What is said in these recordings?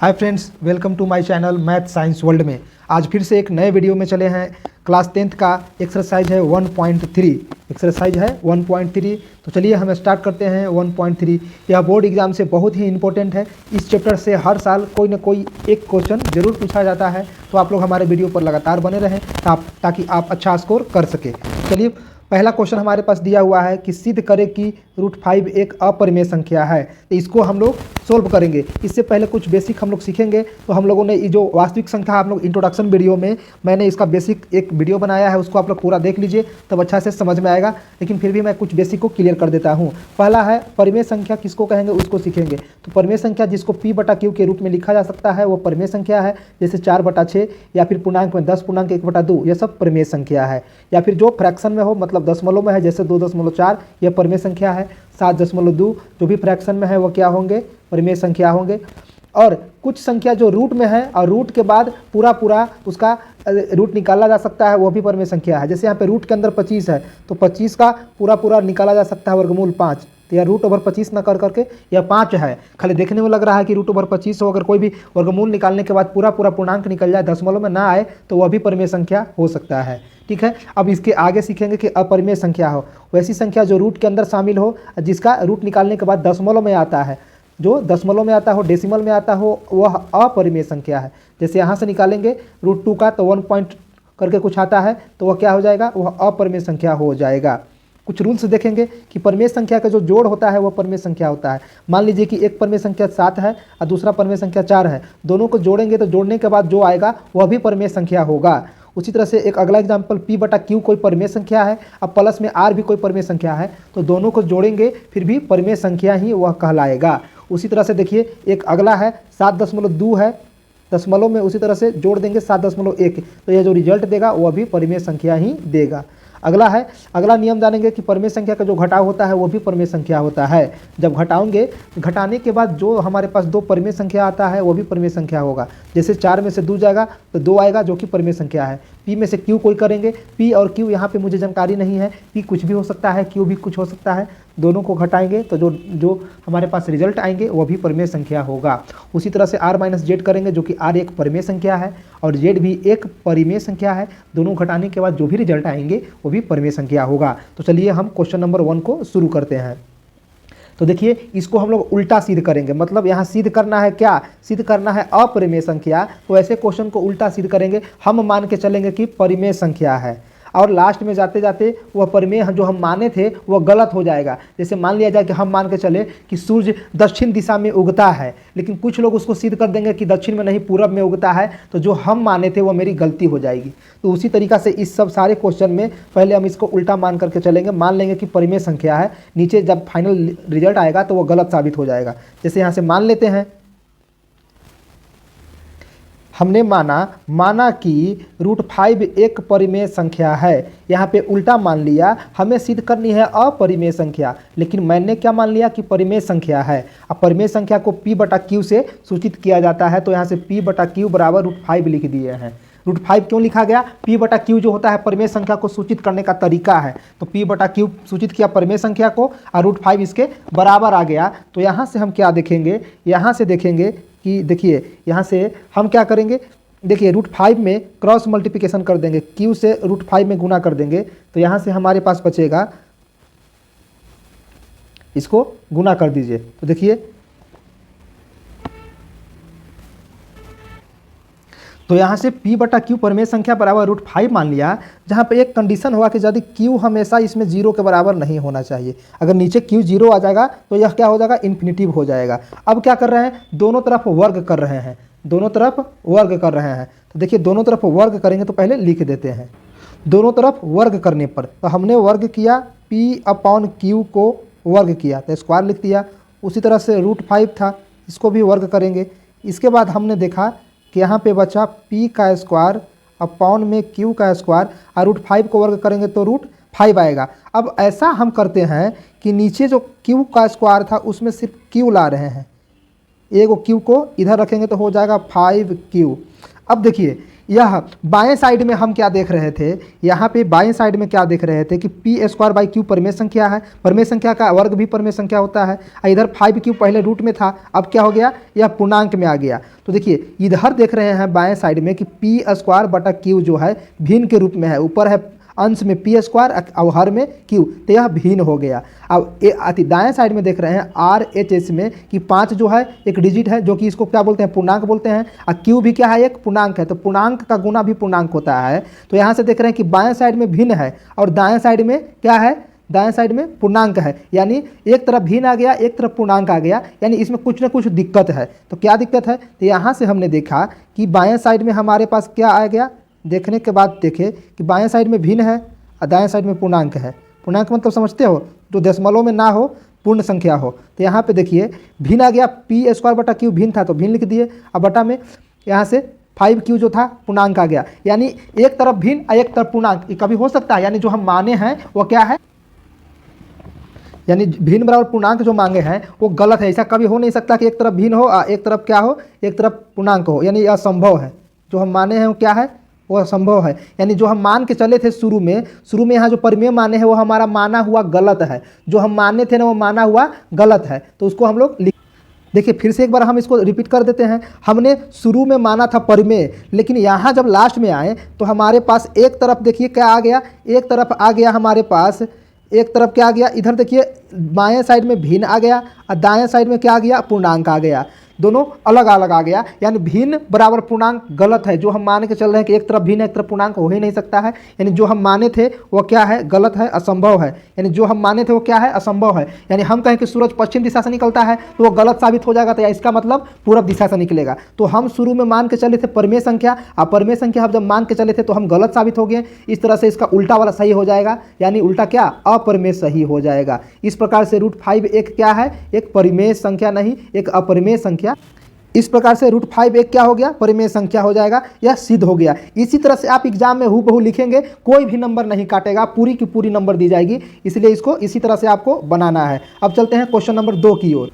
Hi friends, welcome to my channel math science world में। आज फिर से एक नए वीडियो में चले हैं। क्लास 10th का एक्सरसाइज है 1.3। एक्सरसाइज है 1.3। तो चलिए हम स्टार्ट करते हैं 1.3। यह बोर्ड एग्जाम से बहुत ही इंपॉर्टेंट है। इस चैप्टर से हर साल कोई ना कोई एक क्वेश्चन जरूर पूछा जाता है, तो आप लोग हमारे वीडियो पर लगातार बने रहें ताकि आप अच्छा स्कोर कर सके। चलिए, पहला क्वेश्चन हमारे पास दिया हुआ है कि सिद्ध करें कि √5 एक अपरिमेय संख्या है। तो इसको हम लोग सोल्व करेंगे। इससे पहले कुछ बेसिक हम लोग सीखेंगे। तो हम लोगों ने ये जो वास्तविक संख्या आप लोग इंट्रोडक्शन वीडियो में मैंने इसका बेसिक एक वीडियो बनाया है, उसको आप लोग पूरा देख लीजिए, तब अच्छा से समझ में आएगा। लेकिन फिर भी मैं कुछ बेसिक को क्लियर कर देता हूँ। पहला है परिमेय संख्या किसको कहेंगे, उसको सीखेंगे। तो परिमेय संख्या जिसको P/Q के रूप में लिखा जा सकता है वो परिमेय संख्या है। जैसे 4/6 या फिर पूर्णांक में 10.1/2, यह सब परिमेय संख्या है। या फिर जो फ्रैक्शन में हो, मतलब दशमलव में है, जैसे 2.4, यह परिमेय संख्या है। 7.2 जो भी फ्रैक्शन में है वो क्या होंगे, परिमेय संख्या होंगे। और कुछ संख्या जो रूट में है और रूट के बाद पूरा उसका रूट निकाला जा सकता है, वो भी परिमेय संख्या है। जैसे यहाँ पे रूट के अंदर 25 है, तो 25 का पूरा निकाला जा सकता है वर्गमूल 5। तो यह √25 न कर करके यह 5 है। खाली देखने में लग रहा है कि √25 हो, अगर कोई भी वर्गमूल निकालने के बाद पूरा पूर्णांक निकल जाए, दशमलव में ना आए, तो वह भी परिमेय संख्या हो सकता है। ठीक है। अब इसके आगे सीखेंगे कि अपरिमेय संख्या हो, वैसी संख्या जो रूट के अंदर शामिल हो, जिसका रूट निकालने के बाद दशमलव में आता है। जो दशमलव में आता हो, डेसिमल में आता हो, वह अपरिमेय संख्या है। जैसे यहाँ से निकालेंगे √2 का, तो 1 पॉइंट करके कुछ आता है, तो वह क्या हो जाएगा, वह अपरिमेय संख्या हो जाएगा। कुछ रूल्स देखेंगे कि परिमेय संख्या का जो जोड़ होता है वह परिमेय संख्या होता है। मान लीजिए कि एक परिमेय संख्या 7 है और दूसरा परिमेय संख्या 4 है, दोनों को जोड़ेंगे तो जोड़ने के बाद जो आएगा वह भी परिमेय संख्या होगा। उसी तरह से एक अगला एग्जाम्पल, P/Q कोई परिमेय संख्या है, अब प्लस में R भी कोई परिमेय संख्या है, तो दोनों को जोड़ेंगे फिर भी परिमेय संख्या ही वह कहलाएगा। उसी तरह से देखिए, एक अगला है 7.2 है, दशमलव में उसी तरह से जोड़ देंगे 7.1, तो यह जो रिजल्ट देगा वह भी परिमेय संख्या ही देगा। अगला नियम जानेंगे कि परिमेय संख्या का जो घटाव होता है वो भी परिमेय संख्या होता है। जब घटाओगे, घटाने के बाद जो हमारे पास 2 परिमेय संख्या आता है वो भी परिमेय संख्या होगा। जैसे 4 में से 2 जाएगा तो 2 आएगा, जो कि परिमेय संख्या है। P में से Q कोई करेंगे, P और Q यहाँ पे मुझे जानकारी नहीं है, P कुछ भी हो सकता है, Q भी कुछ हो सकता है। दोनों को घटाएंगे तो जो हमारे पास रिजल्ट आएंगे वो भी परिमेय संख्या होगा। उसी तरह से R-Z करेंगे, जो कि R एक परिमेय संख्या है और Z भी एक परिमेय संख्या है। दोनों घटाने के बाद जो भी रिजल्ट आएंगे वो भी परिमेय संख्या होगा। तो चलिए हम क्वेश्चन नंबर 1 को शुरू करते हैं। तो देखिए, इसको हम लोग उल्टा सिद्ध करेंगे। मतलब यहाँ सिद्ध करना है क्या, सिद्ध करना है अपरिमेय संख्या। तो ऐसे क्वेश्चन को उल्टा सिद्ध करेंगे। हम मान के चलेंगे कि परिमेय संख्या है, और लास्ट में जाते जाते वह परिमेय जो हम माने थे वह गलत हो जाएगा। जैसे मान लिया जाए कि हम मान के चले कि सूर्य दक्षिण दिशा में उगता है, लेकिन कुछ लोग उसको सिद्ध कर देंगे कि दक्षिण में नहीं, पूरब में उगता है, तो जो हम माने थे वह मेरी गलती हो जाएगी। तो उसी तरीक़ा से इस सब सारे क्वेश्चन में पहले हम इसको उल्टा मान करके चलेंगे। मान लेंगे कि परिमेय संख्या है, नीचे जब फाइनल रिजल्ट आएगा तो वह गलत साबित हो जाएगा। जैसे यहाँ से मान लेते हैं, हमने माना कि √5 एक परिमेय संख्या है। यहाँ पे उल्टा मान लिया, हमें सिद्ध करनी है अपरिमेय संख्या, लेकिन मैंने क्या मान लिया कि परिमेय संख्या है। अब परिमेय संख्या को P/Q से सूचित किया जाता है, तो यहाँ से P/Q बराबर √5 लिख दिए हैं। √5 क्यों लिखा गया, P/Q जो होता है परिमेय संख्या को सूचित करने का तरीका है। तो P/Q सूचित किया परिमेय संख्या को और √5 इसके बराबर आ गया। तो यहाँ से हम क्या देखेंगे, यहाँ से देखेंगे कि देखिए, यहाँ से हम क्या करेंगे, देखिए √5 में क्रॉस मल्टीप्लिकेशन कर देंगे, Q से √5 में गुना कर देंगे, तो यहाँ से हमारे पास बचेगा, इसको गुना कर दीजिए। तो देखिए, तो यहाँ से P/Q परिमेय संख्या बराबर √5 मान लिया, जहाँ पे एक कंडीशन होगा कि यदि Q हमेशा इसमें 0 के बराबर नहीं होना चाहिए। अगर नीचे Q 0 आ जाएगा तो यह क्या हो जाएगा, इन्फिनिटिव हो जाएगा। अब क्या कर रहे हैं, दोनों तरफ वर्ग कर रहे हैं, दोनों तरफ वर्ग कर रहे हैं। तो देखिए, दोनों तरफ वर्ग करेंगे तो पहले लिख देते हैं। दोनों तरफ वर्ग करने पर तो हमने वर्ग किया, P/Q को वर्ग किया तो स्क्वायर लिख दिया। उसी तरह से √5 था, इसको भी वर्ग करेंगे। इसके बाद हमने देखा कि यहाँ पे बचा P का स्क्वायर अपॉन में Q का स्क्वायर, और √5 को वर्ग करेंगे तो √5 आएगा। अब ऐसा हम करते हैं कि नीचे जो Q का स्क्वायर था उसमें सिर्फ Q ला रहे हैं, एगो Q को इधर रखेंगे तो हो जाएगा 5Q। अब देखिए, यह बाएं साइड में हम क्या देख रहे थे, यहाँ पे बाएं साइड में क्या देख रहे थे कि पी स्क्वायर बाई क्यू परिमेय संख्या है, परिमेय संख्या का वर्ग भी परिमेय संख्या होता है। इधर 5 क्यू पहले रूट में था, अब क्या हो गया, यह पूर्णांक में आ गया। तो देखिए इधर देख रहे हैं बाएं साइड में कि पी स्क्वायर बटा क्यू जो है भिन्न के रूप में है, ऊपर है अंश में पी स्क्वायर और हर में क्यू, तो यह भिन्न हो गया। अब दाएं साइड में देख रहे हैं आर एच एस में कि 5 जो है एक डिजिट है, जो कि इसको क्या बोलते हैं, पूर्णांक बोलते हैं, और क्यू भी क्या है, एक पूर्णांक है। तो पूर्णांक का गुना भी पूर्णांक होता है। तो यहाँ से देख रहे हैं कि बाएं साइड में भिन्न है और दाएं साइड में क्या है, दाएं साइड में पूर्णांक है, यानी एक तरफ भिन्न आ गया, एक तरफ पूर्णांक आ गया, यानी इसमें कुछ ना कुछ दिक्कत है। तो क्या दिक्कत है, तो यहाँ से हमने देखा कि बाएं साइड में हमारे पास क्या आ गया, देखने के बाद देखे कि बाएं साइड में भिन्न है और दाएं साइड में पूर्णांक है। पूर्णांक मतलब समझते हो, जो दशमलव में ना हो, पूर्ण संख्या हो। तो यहाँ पे देखिए भिन्न आ गया, पी स्क्वायर बटा क्यू भिन्न था तो भिन्न लिख दिए, और बटा में यहाँ से 5 क्यू जो था पूर्णांक आ गया, यानी एक तरफ भिन्न और एक तरफ पूर्णांक। ये कभी हो सकता है, यानी जो हम माने हैं वो क्या है, यानी भिन्न बराबर पूर्णांक जो मांगे हैं वो गलत है। ऐसा कभी हो नहीं सकता कि एक तरफ भिन्न हो और एक तरफ क्या हो, एक तरफ पूर्णांक हो, यानी यह असंभव है। जो हम माने हैं वो क्या है, वो असंभव है। यानी जो हम मान के चले थे शुरू में यहाँ जो परिमेय माने हैं वो हमारा माना हुआ गलत है, जो हम माने थे ना वो माना हुआ गलत है। तो उसको हम लोग देखिए फिर से एक बार हम इसको रिपीट कर देते हैं। हमने शुरू में माना था परिमेय, लेकिन यहाँ जब लास्ट में आए तो हमारे पास एक तरफ देखिए क्या आ गया, एक तरफ आ गया हमारे पास, एक तरफ क्या आ गया, इधर देखिए बाएं साइड में भिन्न आ गया और दाएं साइड में क्या आ गया, पूर्णांक आ गया। दोनों अलग अलग आ गया, यानी भिन्न बराबर पूर्णांक गलत है। जो हम मान के चल रहे हैं कि एक तरफ भिन्न एक तरफ पूर्णांक हो ही नहीं सकता है, यानी जो हम माने थे वो क्या है, गलत है, असंभव है। यानी जो हम माने थे वो क्या है, असंभव है। यानी हम कहें कि सूरज पश्चिम दिशा से निकलता है तो वो गलत साबित हो जाएगा, तो इसका मतलब पूरब दिशा से निकलेगा। तो हम शुरू में मान के चले थे परिमेय संख्या, और परिमेय संख्या हम जब मान के चले थे तो हम गलत साबित हो गए। इस तरह से इसका उल्टा वाला सही हो जाएगा, यानी उल्टा क्या, अपरिमेय सही हो जाएगा। इस प्रकार से √5 एक क्या है, एक परिमेय संख्या नहीं, एक अपरिमेय संख्या। इस प्रकार से √5 एक क्या हो गया, परिमेय संख्या हो जाएगा, यह सिद्ध हो गया। इसी तरह से आप एग्जाम में हूबहू लिखेंगे, कोई भी नंबर नहीं काटेगा, पूरी की पूरी नंबर दी जाएगी। इसलिए इसको इसी तरह से आपको बनाना है। अब चलते हैं क्वेश्चन नंबर 2 की ओर।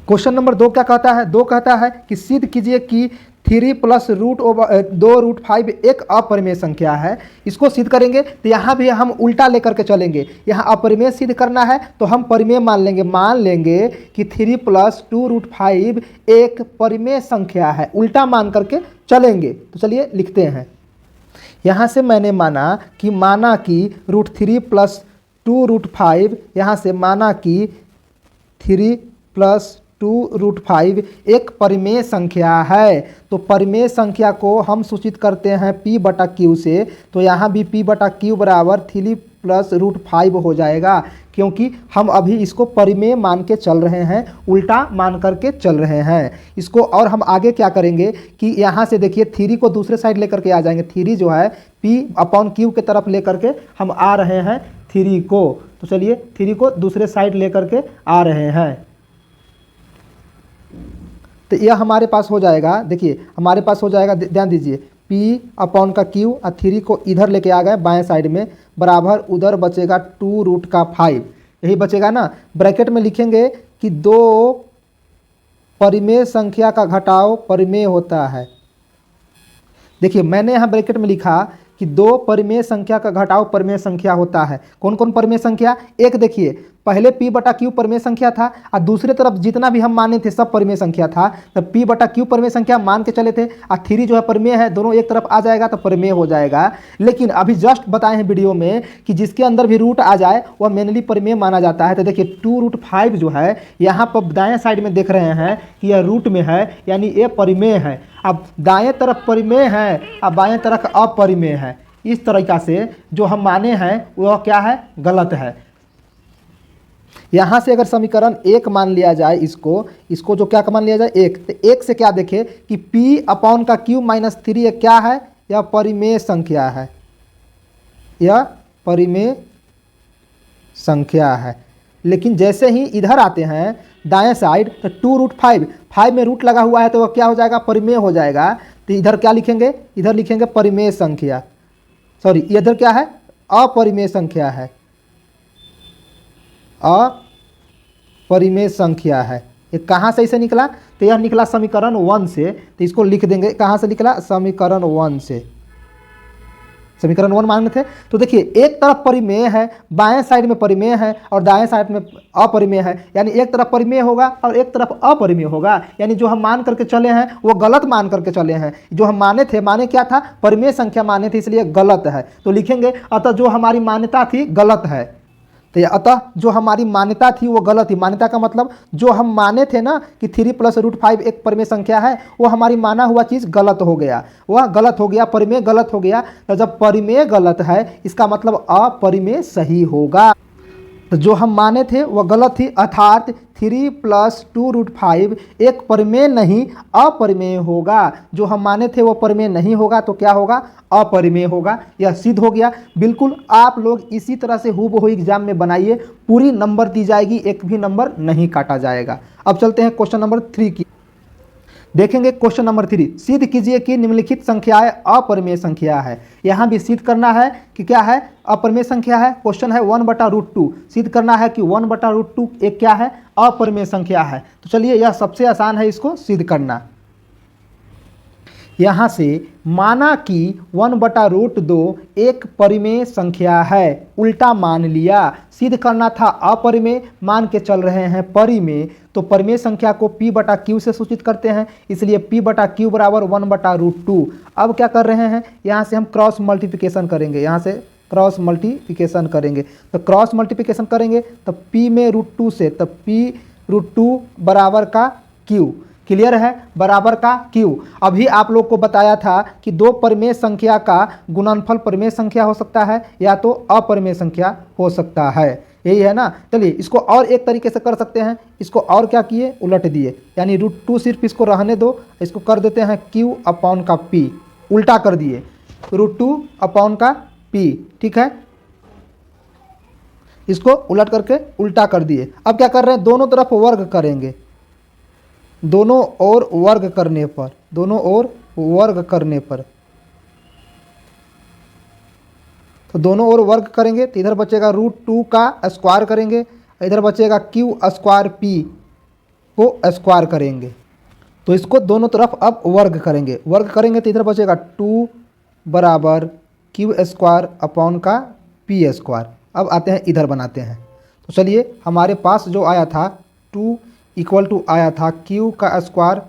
क्वेश्चन नंबर 2 क्या कहता है, 2 कहता है कि सिद्ध कीजिए कि 3 + √2 एक अपरिमेय संख्या है। इसको सिद्ध करेंगे तो यहाँ भी हम उल्टा लेकर के चलेंगे। यहाँ अपरिमेय सिद्ध करना है तो हम परिमेय मान लेंगे कि 3 + 2√5 एक परिमेय संख्या है, उल्टा मान करके चलेंगे। तो चलिए लिखते हैं। यहाँ से मैंने माना कि √3 + 2√5, यहाँ से माना कि 3 + 2√5 एक परिमेय संख्या है। तो परिमेय संख्या को हम सूचित करते हैं P/Q से। तो यहाँ भी P/Q बराबर 3 + √5 हो जाएगा, क्योंकि हम अभी इसको परिमेय मान के चल रहे हैं, उल्टा मान करके चल रहे हैं इसको। और हम आगे क्या करेंगे कि यहाँ से देखिए 3 को दूसरे साइड लेकर के आ जाएंगे। 3 जो है P/Q के तरफ लेकर के हम आ रहे हैं 3 को। तो चलिए 3 को दूसरे साइड लेकर के आ रहे हैं। तो यह हमारे पास हो जाएगा, देखिए हमारे पास हो जाएगा, ध्यान दीजिए, P/Q और 3 को इधर लेके आ गए बाएं साइड में, बराबर उधर बचेगा 2√5, यही बचेगा ना। ब्रैकेट में लिखेंगे कि 2 परिमेय संख्या का घटाव परिमेय होता है। देखिए मैंने यहाँ ब्रैकेट में लिखा कि 2 परिमेय संख्या का घटाव परिमेय संख्या होता है। कौन कौन परिमेय संख्या, एक देखिए पहले P/Q परिमेय संख्या था और दूसरे तरफ जितना भी हम माने थे सब परिमेय संख्या था। तो P/Q परिमेय संख्या मान के चले थे और 3 जो है परिमेय है, दोनों एक तरफ आ जाएगा तो परिमेय हो जाएगा। लेकिन अभी जस्ट बताए हैं वीडियो में कि जिसके अंदर भी रूट आ जाए वह मेनली परिमेय माना जाता है। तो देखिए 2√5 जो है यहाँ पर दाएं साइड में देख रहे हैं कि यह रूट में है, यानी ये परिमेय है। अब दाएं तरफ परिमेय है और बाएं तरफ अपरिमेय है। इस तरीका से जो हम माने हैं वह क्या है, गलत है। यहाँ से अगर समीकरण 1 मान लिया जाए, इसको जो क्या मान लिया जाए, 1, तो 1 से क्या देखे कि P/Q - 3 क्या है, यह परिमेय संख्या है, यह परिमेय संख्या है। लेकिन जैसे ही इधर आते हैं दाएं साइड तो 2√5 में रूट लगा हुआ है तो वह क्या हो जाएगा, परिमेय हो जाएगा। तो इधर क्या लिखेंगे, इधर लिखेंगे परिमेय संख्या, सॉरी इधर क्या है, अपरिमेय संख्या है, अपरिमेय संख्या है। ये कहाँ से इसे निकला, तो यह निकला समीकरण 1 से। तो इसको लिख देंगे, कहाँ से निकला, समीकरण 1 से। समीकरण 1 मांगे थे। तो देखिए एक तरफ परिमेय है, बाएं साइड में परिमेय है और दाएं साइड में अपरिमेय है, यानी एक तरफ परिमेय होगा और एक तरफ अपरिमेय होगा, यानी जो हम मान करके चले हैं वो गलत मान करके चले हैं। जो हम माने क्या था, परिमेय संख्या माने थे, इसलिए गलत है। तो लिखेंगे अतः जो हमारी मान्यता थी गलत है। तो अतः जो हमारी मान्यता थी वो गलत थी। मान्यता का मतलब जो हम माने थे ना कि 3 + √5 एक परिमेय संख्या है, वो हमारी माना हुआ चीज़ गलत हो गया, वह गलत हो गया, परिमेय गलत हो गया। तो जब परिमेय गलत है इसका मतलब अपरिमेय सही होगा। तो जो हम माने थे वह गलत थी, अर्थात 3 + 2√5 एक परिमेय नहीं अपरिमेय होगा। जो हम माने थे वो परिमेय नहीं होगा तो क्या होगा, अपरिमेय होगा। यह सिद्ध हो गया। बिल्कुल आप लोग इसी तरह से हूबहू एग्जाम में बनाइए, पूरी नंबर दी जाएगी, एक भी नंबर नहीं काटा जाएगा। अब चलते हैं क्वेश्चन नंबर 3 की। देखेंगे क्वेश्चन नंबर 3, सिद्ध कीजिए कि निम्नलिखित संख्याएं अपरिमेय संख्या है। यहाँ भी सिद्ध करना है कि क्या है, अपरिमेय संख्या है। क्वेश्चन है 1/√2, सिद्ध करना है कि 1/√2 एक क्या है, अपरिमेय संख्या है। तो चलिए यह सबसे आसान है इसको सिद्ध करना। यहाँ से माना कि 1/√2 एक परिमेय संख्या है, उल्टा मान लिया। सिद्ध करना था अपरिमेय, मान के चल रहे हैं परिमेय। तो परिमेय संख्या को p/q से सूचित करते हैं, इसलिए p/q बराबर 1/√2। अब क्या कर रहे हैं, यहाँ से हम क्रॉस मल्टीप्लिकेशन करेंगे, यहाँ से क्रॉस मल्टीप्लिकेशन करेंगे। तो क्रॉस मल्टीप्लिकेशन करेंगे तो p में √2 से, तो p√2 बराबर का q, क्लियर है, बराबर का q। अभी आप लोग को बताया था कि दो परिमेय संख्या का गुणनफल परिमेय संख्या हो सकता है या तो अपरिमेय संख्या हो सकता है, यही है ना। चलिए इसको और एक तरीके से कर सकते हैं, इसको और क्या किए, उलट दिए, यानी √2 सिर्फ इसको रहने दो, इसको कर देते हैं q/p, उल्टा कर दिए, √2/p, ठीक है। इसको उलट करके उल्टा कर दिए। अब क्या कर रहे हैं, दोनों तरफ वर्ग करेंगे, दोनों ओर वर्ग करने पर, दोनों ओर वर्ग करने पर, तो दोनों ओर वर्ग करेंगे तो इधर बचेगा √2 का स्क्वायर करेंगे, इधर बचेगा q²p को स्क्वायर करेंगे। तो इसको दोनों तरफ अब वर्ग करेंगे, वर्ग करेंगे तो इधर बचेगा 2 बराबर q²/p²। अब आते हैं इधर बनाते हैं। तो चलिए हमारे पास जो आया था 2 = आया था q²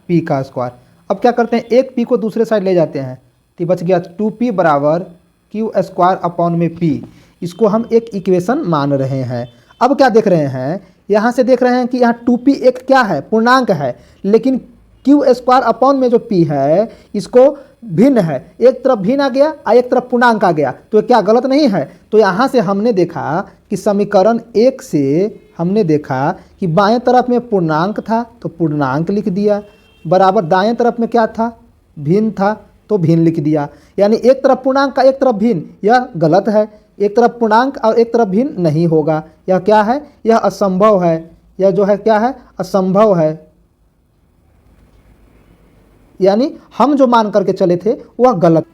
p²। अब क्या करते हैं, एक p को दूसरे साइड ले जाते हैं तो बच गया 2p बराबर q²/p। इसको हम एक इक्वेशन मान रहे हैं। अब क्या देख रहे हैं, यहाँ से देख रहे हैं कि यहाँ 2p एक क्या है, पूर्णांक है, लेकिन q² में जो p है इसको भिन्न है, एक तरफ भिन्न आ गया और एक तरफ पूर्णांक आ गया, तो क्या गलत नहीं है। तो यहाँ से हमने देखा कि समीकरण 1 से हमने देखा कि बाएं तरफ में पूर्णांक था तो पूर्णांक लिख दिया, बराबर दाएं तरफ में क्या था, भिन्न था तो भिन्न लिख दिया। यानी एक तरफ पूर्णांक का एक तरफ भिन्न, यह गलत है। एक तरफ पूर्णांक और एक तरफ भिन्न नहीं होगा, यह क्या है, यह असंभव है, यह जो है क्या है, असंभव है। यानी हम जो मान करके चले थे वह गलत,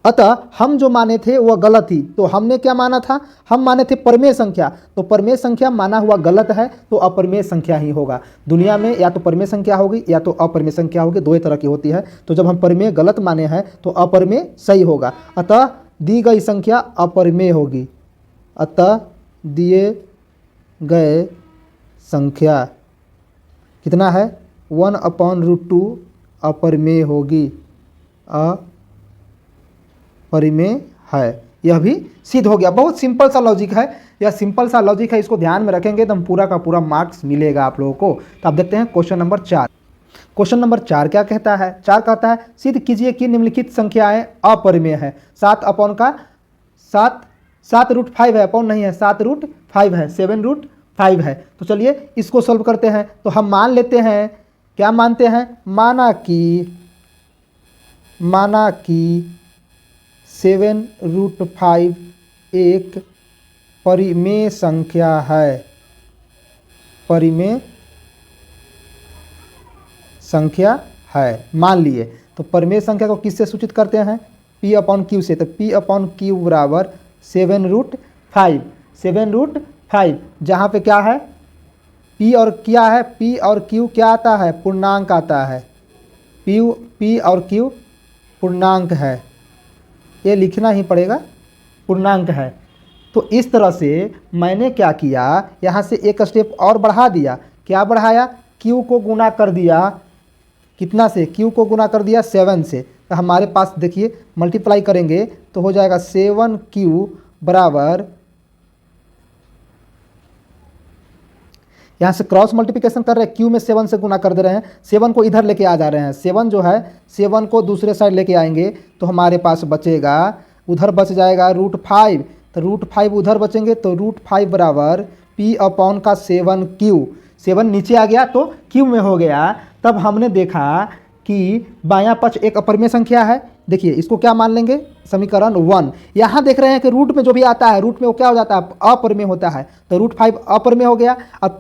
अतः हम जो माने थे वह गलत थी। तो हमने क्या माना था, हम माने थे परिमेय संख्या, तो परिमेय संख्या माना हुआ गलत है तो अपरिमेय संख्या ही होगा। दुनिया में या तो परिमेय संख्या होगी या तो अपरिमेय संख्या होगी, दो ही तरह की होती है। तो जब हम परिमेय गलत माने हैं तो अपरिमेय सही होगा, अतः दी गई संख्या अपरिमेय होगी। अतः दिए गए संख्या कितना है, 1/√2 अपरिमेय होगी, अपरिमेय है। यह भी सिद्ध हो गया। बहुत सिंपल सा लॉजिक है, यह सिंपल सा लॉजिक है, इसको ध्यान में रखेंगे तो हम पूरा का पूरा मार्क्स मिलेगा आप लोगों को। तो आप देखते हैं क्वेश्चन नंबर 4। क्वेश्चन नंबर 4 क्या कहता है, 4 कहता है सिद्ध कीजिए कि निम्नलिखित संख्याएं अपरिमेय है। 7/7 √5 है, अपॉन नहीं है, 7√5 है, 7√5 है। तो चलिए इसको सॉल्व करते हैं। तो हम मान लेते हैं, क्या मानते हैं, माना कि 7√5 एक परिमेय संख्या है, परिमेय संख्या है, मान लिए। तो परिमेय संख्या को किससे सूचित करते हैं, p/q से। तो p/q बराबर 7√5, 7√5, जहाँ पे क्या है, p और क्या है, p और q क्या आता है, पूर्णांक आता है, p और q पूर्णांक है। ये लिखना ही पड़ेगा, पूर्णांक है। तो इस तरह से मैंने क्या किया, यहाँ से एक स्टेप और बढ़ा दिया। क्या बढ़ाया, q को गुना कर दिया, कितना से, q को गुना कर दिया 7 से। तो हमारे पास देखिए मल्टीप्लाई करेंगे तो हो जाएगा 7q बराबर, यहाँ से क्रॉस मल्टीप्लिकेशन कर रहे हैं, q में 7 से गुना कर दे रहे हैं, 7 को इधर लेके आ जा रहे हैं, 7 जो है 7 को दूसरे साइड लेके आएंगे तो हमारे पास बचेगा, उधर बच जाएगा √5, तो √5 उधर बचेंगे तो √5 बराबर p अपॉन का 7q, 7 नीचे आ गया तो q में हो गया। तब हमने देखा कि बायां पक्ष एक अपरिमेय संख्या है। देखिए इसको क्या मान लेंगे, समीकरण 1। यहाँ देख रहे हैं कि रूट में जो भी आता है, रूट में वो क्या हो जाता है, अपरिमेय होता है, तो √5 अपरिमेय हो गया। अब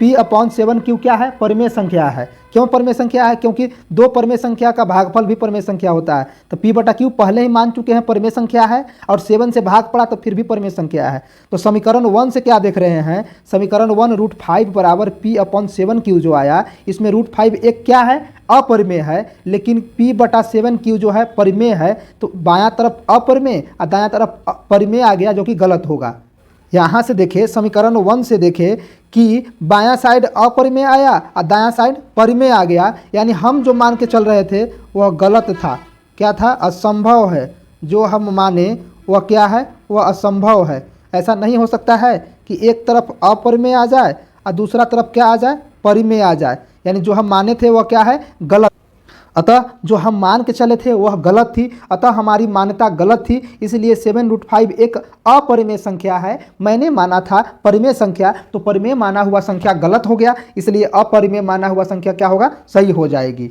p अपॉन 7q क्या है, परिमेय संख्या है। क्यों परिमेय संख्या है, क्योंकि दो परिमेय संख्या का भागफल भी परिमेय संख्या होता है। तो p/q पहले ही मान चुके हैं परिमेय संख्या है, और 7 से भाग पड़ा तो फिर भी परिमेय संख्या है। तो समीकरण 1 से क्या देख रहे हैं, समीकरण 1 √5 बराबर p अपॉन 7q जो आया, इसमें √5 एक क्या है, अपरिमेय है, लेकिन p/7q जो है परिमेय है। तो बायां तरफ अपरिमेय और दायां तरफ परिमेय आ गया, जो कि गलत होगा। यहाँ से देखें, समीकरण 1 से देखें कि बायां साइड अपरिमेय आया और दायां साइड परिमेय आ गया, यानी हम जो मान के चल रहे थे वह गलत था। क्या था, असंभव है। जो हम माने वह क्या है, वह असंभव है। ऐसा नहीं हो सकता है कि एक तरफ अपरिमेय आ जाए और दूसरा तरफ क्या आ जाए, परिमेय आ जाए। यानी जो हम माने थे वह क्या है, गलत। अतः जो हम मान के चले थे वह गलत थी, अतः हमारी मान्यता गलत थी। इसलिए 7√5 एक अपरिमेय संख्या है। मैंने माना था परिमेय संख्या, तो परिमेय माना हुआ संख्या गलत हो गया, इसलिए अपरिमेय माना हुआ संख्या क्या होगा, सही हो जाएगी।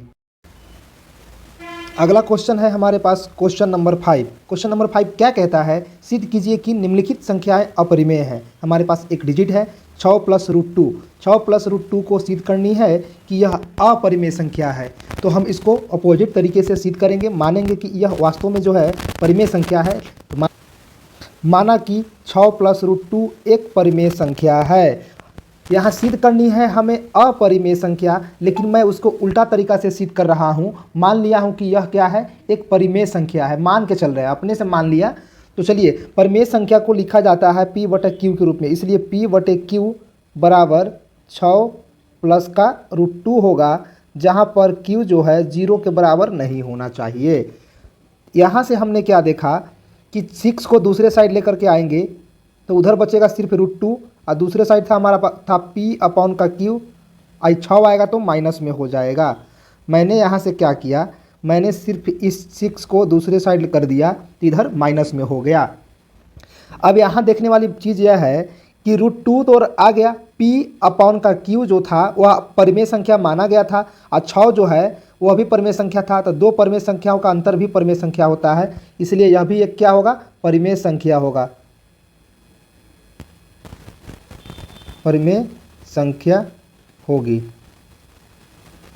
अगला क्वेश्चन है हमारे पास क्वेश्चन नंबर 5। क्वेश्चन नंबर 5 क्या कहता है, सिद्ध कीजिए कि निम्नलिखित संख्याएं अपरिमेय है। हमारे पास एक डिजिट है 6 + √2। 6 + √2 को सिद्ध करनी है कि यह अपरिमेय संख्या है। तो हम इसको अपोजिट तरीके से सिद्ध करेंगे, मानेंगे कि यह वास्तव में जो है परिमेय संख्या है। तो माना कि 6 + √2 एक परिमेय संख्या है। यहाँ सिद्ध करनी है हमें अपरिमेय संख्या, लेकिन मैं उसको उल्टा तरीका से सिद्ध कर रहा हूँ। मान लिया हूँ कि यह क्या है, एक परिमेय संख्या है, मान के चल रहे हैं, अपने से मान लिया। तो चलिए, परिमेय संख्या को लिखा जाता है p/q के रूप में, इसलिए p/q बराबर 6 प्लस का √2 होगा, जहाँ पर q जो है 0 के बराबर नहीं होना चाहिए। यहाँ से हमने क्या देखा कि 6 को दूसरे साइड लेकर के आएंगे तो उधर बचेगा सिर्फ √2, और दूसरे साइड था हमारा था p/q, आई 6 आएगा तो माइनस में हो जाएगा। मैंने यहाँ से क्या किया, मैंने सिर्फ इस 6 को दूसरे साइड कर दिया तो इधर माइनस में हो गया। अब यहाँ देखने वाली चीज़ यह है कि √2 तो आ गया, p/q जो था वह परिमेय संख्या माना गया था, और 6 जो है वह भी परिमेय संख्या था। तो दो परिमेय संख्याओं का अंतर भी परिमेय संख्या होता है, इसलिए यह भी एक क्या होगा, परिमेय संख्या होगा, परिमेय संख्या होगी।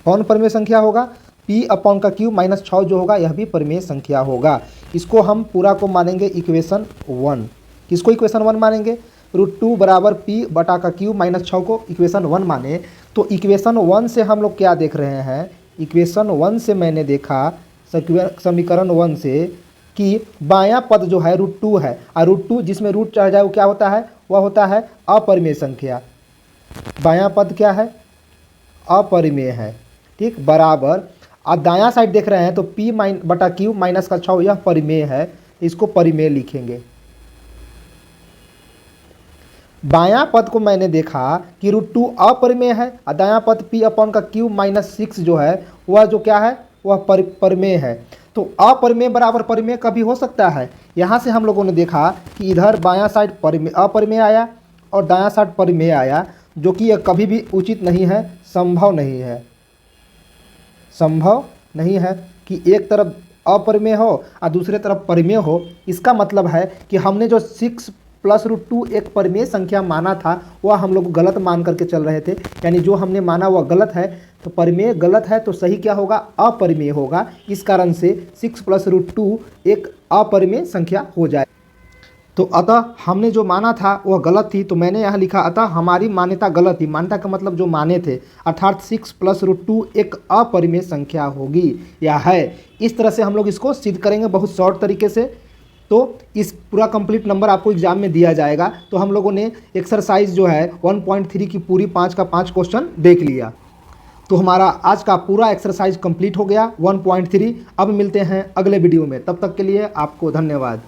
कौन परिमेय संख्या होगा, p/q - 6 जो होगा यह भी परिमेय संख्या होगा। इसको हम पूरा को मानेंगे इक्वेशन 1। किसको इक्वेशन 1 मानेंगे, √2 बराबर p/q - 6 को इक्वेशन 1 माने। तो इक्वेशन 1 से हम लोग क्या देख रहे हैं, इक्वेशन 1 से मैंने देखा, समीकरण 1 से, कि बायां पद जो है √2 है, और √2 जिसमें रूट चढ़ जाए वो क्या होता है, वह होता है अपरिमेय संख्या। बायां पद क्या है, अपरिमेय है, ठीक, बराबर। और दायां साइड देख रहे हैं तो p/q - 6 यह परिमेय है, इसको परिमेय लिखेंगे। बायां पद को मैंने देखा कि √2 अपरिमेय है, और दायां पद p/q - 6 जो है वह जो क्या है, वह परिमेय है। तो अपरिमेय बराबर परिमेय कभी हो सकता है। यहाँ से हम लोगों ने देखा कि इधर बायां साइड अपरिमेय आया और दायां साइड परिमेय आया, जो कि यह कभी भी उचित नहीं है, संभव नहीं है। संभव नहीं है कि एक तरफ अपरिमेय हो और दूसरे तरफ परिमेय हो। इसका मतलब है कि हमने जो 6 + √2 एक परिमेय संख्या माना था वह हम लोग गलत मान करके चल रहे थे, यानी जो हमने माना वह गलत है। तो परिमेय गलत है तो सही क्या होगा, अपरिमेय होगा। इस कारण से 6 + √2 एक अपरिमेय संख्या हो जाए। तो अतः हमने जो माना था वह गलत थी, तो मैंने यहाँ लिखा अतः हमारी मान्यता गलत थी। मान्यता का मतलब जो माने थे, अर्थात 6 + √2 एक अपरिमेय संख्या होगी या है। इस तरह से हम लोग इसको सिद्ध करेंगे बहुत शॉर्ट तरीके से। तो इस पूरा कंप्लीट नंबर आपको एग्जाम में दिया जाएगा। तो हम लोगों ने एक्सरसाइज जो है 1.3 की पूरी 5 का 5 क्वेश्चन देख लिया। तो हमारा आज का पूरा एक्सरसाइज कंप्लीट हो गया 1.3। अब मिलते हैं अगले वीडियो में, तब तक के लिए आपको धन्यवाद।